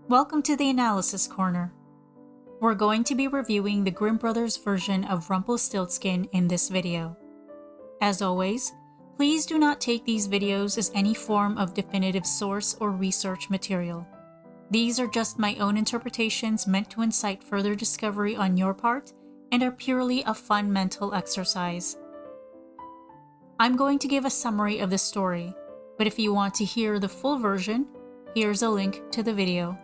Welcome to the Analysis Corner. We're going to be reviewing the Grimm brothers' version of Rumpelstiltskin in this video. As always, please do not take these videos as any form of definitive source or research material. These are just my own interpretations meant to incite further discovery on your part and are purely a fun mental exercise. I'm going to give a summary of the story, but if you want to hear the full version, here's a link to the video.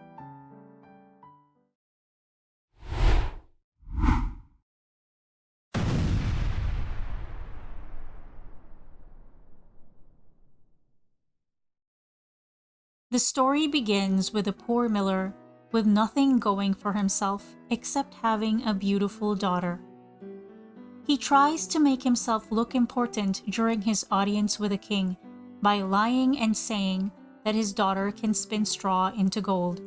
The story begins with a poor miller with nothing going for himself except having a beautiful daughter. He tries to make himself look important during his audience with the king by lying and saying that his daughter can spin straw into gold.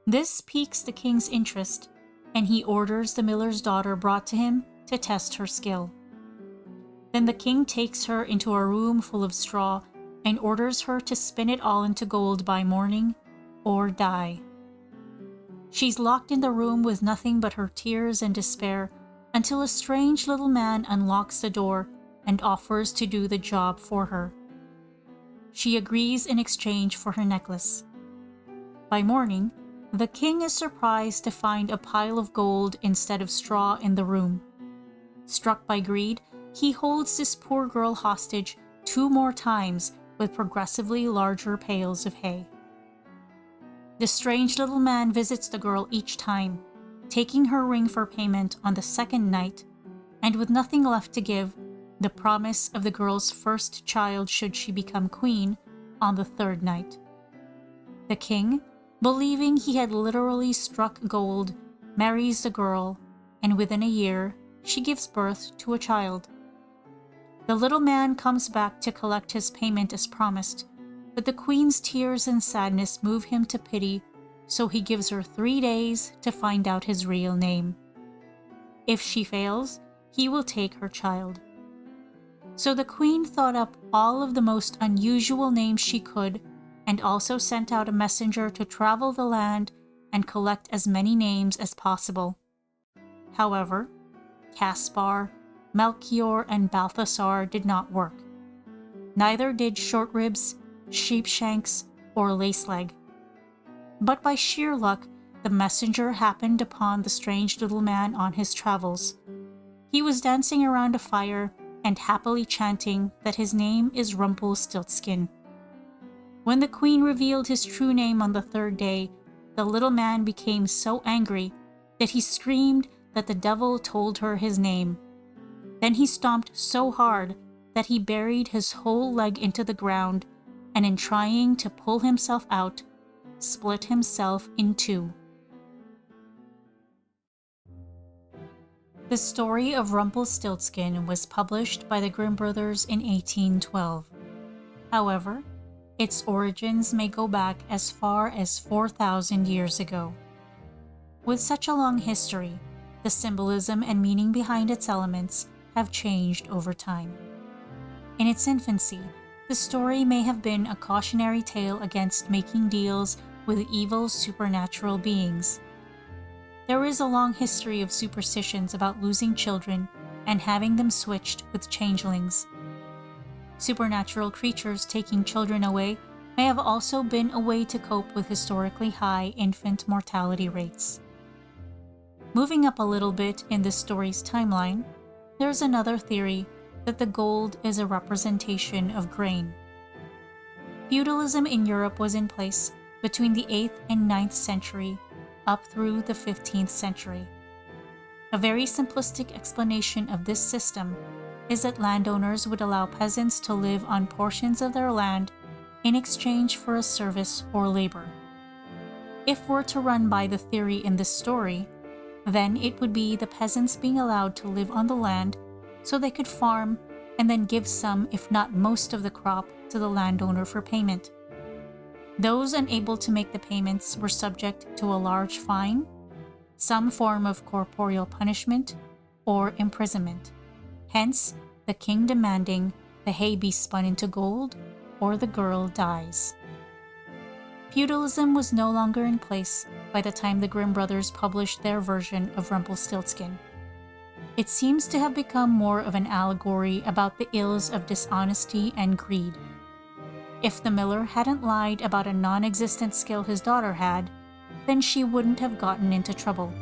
This piques the king's interest, and he orders the miller's daughter brought to him to test her skill. Then the king takes her into a room full of straw and orders her to spin it all into gold by morning or die. She's locked in the room with nothing but her tears and despair until a strange little man unlocks the door and offers to do the job for her. She agrees in exchange for her necklace. By morning, the king is surprised to find a pile of gold instead of straw in the room. Struck by greed, he holds this poor girl hostage 2 more times with progressively larger pails of hay. The strange little man visits the girl each time, taking her ring for payment on the 2nd night, and with nothing left to give, the promise of the girl's first child should she become queen on the 3rd night. The king, believing he had literally struck gold, marries the girl, and within a year, she gives birth to a child. The little man comes back to collect his payment as promised, but the queen's tears and sadness move him to pity, so he gives her 3 days to find out his real name. If she fails, he will take her child. So the queen thought up all of the most unusual names she could, and also sent out a messenger to travel the land and collect as many names as possible. However, Caspar, Melchior, and Balthasar did not work. Neither did Shortribs, Sheepshanks, or Laceleg. But by sheer luck, the messenger happened upon the strange little man on his travels. He was dancing around a fire and happily chanting that his name is Rumpelstiltskin. When the queen revealed his true name on the 3rd day, the little man became so angry that he screamed that the devil told her his name. Then he stomped so hard that he buried his whole leg into the ground, and in trying to pull himself out, split himself in 2. The story of Rumpelstiltskin was published by the Grimm brothers in 1812. However, its origins may go back as far as 4,000 years ago. With such a long history, the symbolism and meaning behind its elements have changed over time. In its infancy, the story may have been a cautionary tale against making deals with evil supernatural beings. There is a long history of superstitions about losing children and having them switched with changelings. Supernatural creatures taking children away may have also been a way to cope with historically high infant mortality rates. Moving up a little bit in this story's timeline, there's another theory that the gold is a representation of grain. Feudalism in Europe was in place between the 8th and 9th century up through the 15th century. A very simplistic explanation of this system is that landowners would allow peasants to live on portions of their land in exchange for a service or labor. If we're to run by the theory in this story, then it would be the peasants being allowed to live on the land so they could farm and then give some, if not most, of the crop to the landowner for payment. Those unable to make the payments were subject to a large fine, some form of corporeal punishment, or imprisonment. Hence, the king demanding the hay be spun into gold or the girl dies. Feudalism was no longer in place by the time the Grimm brothers published their version of Rumpelstiltskin. It seems to have become more of an allegory about the ills of dishonesty and greed. If the miller hadn't lied about a non-existent skill his daughter had, then she wouldn't have gotten into trouble.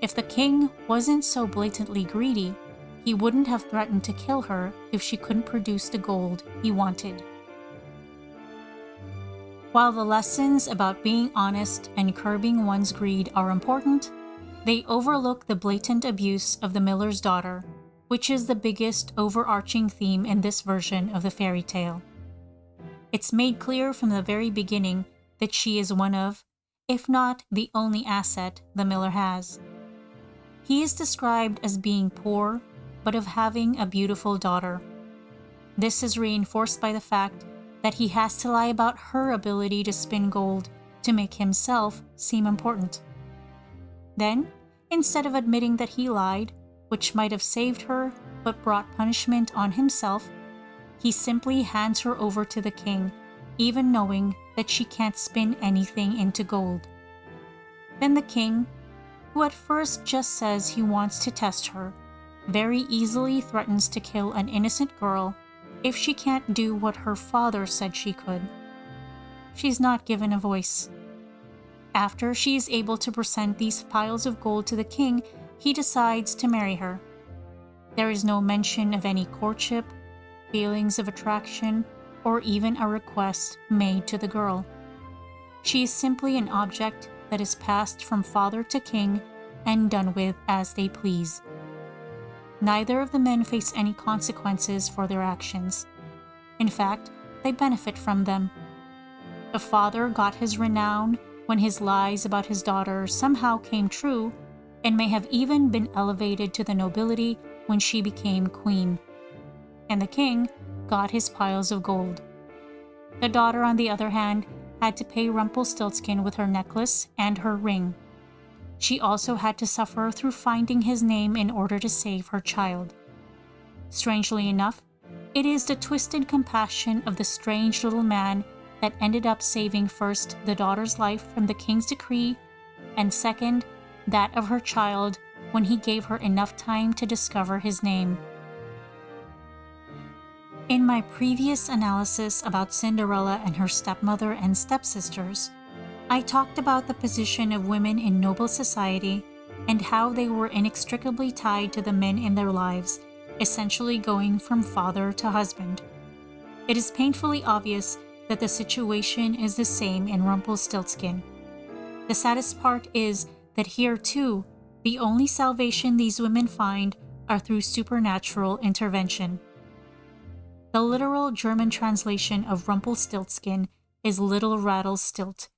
If the king wasn't so blatantly greedy, he wouldn't have threatened to kill her if she couldn't produce the gold he wanted. While the lessons about being honest and curbing one's greed are important, they overlook the blatant abuse of the miller's daughter, which is the biggest overarching theme in this version of the fairy tale. It's made clear from the very beginning that she is one of, if not the only asset the miller has. He is described as being poor, but of having a beautiful daughter. This is reinforced by the fact that he has to lie about her ability to spin gold to make himself seem important. Then, instead of admitting that he lied, which might have saved her but brought punishment on himself, he simply hands her over to the king, even knowing that she can't spin anything into gold. Then the king, who at first just says he wants to test her, very easily threatens to kill an innocent girl if she can't do what her father said she could. She's not given a voice. After she is able to present these piles of gold to the king, he decides to marry her. There is no mention of any courtship, feelings of attraction, or even a request made to the girl. She is simply an object that is passed from father to king and done with as they please. Neither of the men face any consequences for their actions. In fact, they benefit from them. The father got his renown when his lies about his daughter somehow came true, and may have even been elevated to the nobility when she became queen. And the king got his piles of gold. The daughter, on the other hand, had to pay Rumpelstiltskin with her necklace and her ring. She also had to suffer through finding his name in order to save her child. Strangely enough, it is the twisted compassion of the strange little man that ended up saving first the daughter's life from the king's decree, and second, that of her child when he gave her enough time to discover his name. In my previous analysis about Cinderella and her stepmother and stepsisters, I talked about the position of women in noble society and how they were inextricably tied to the men in their lives, essentially going from father to husband. It is painfully obvious that the situation is the same in Rumpelstiltskin. The saddest part is that here too, the only salvation these women find are through supernatural intervention. The literal German translation of Rumpelstiltskin is Little Rattlestilt,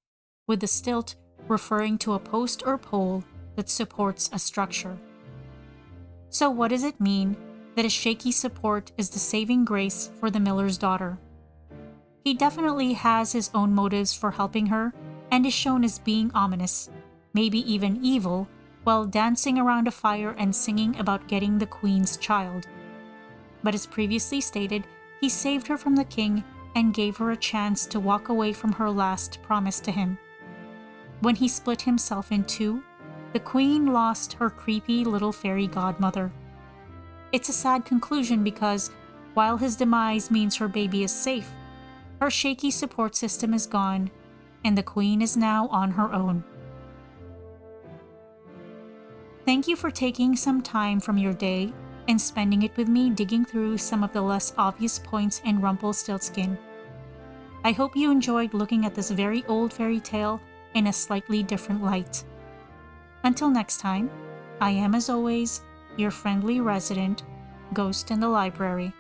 with the stilt referring to a post or pole that supports a structure. So what does it mean that a Shaky support is the saving grace for the miller's daughter? He definitely has his own motives for helping her and is shown as being ominous, maybe even evil, while dancing around a fire and singing about getting the queen's child. But as previously stated, he saved her from the king and gave her a chance to walk away from her last promise to him. When he split himself in two, the queen lost her creepy little fairy godmother. It's a sad conclusion because, while his demise means her baby is safe, her Shaky support system is gone, and the queen is now on her own. Thank you for taking some time from your day and spending it with me digging through some of the less obvious points in Rumpelstiltskin. I hope you enjoyed looking at this very old fairy tale in a slightly different light. Until next time, I am as always, your friendly resident, Ghost in the Library.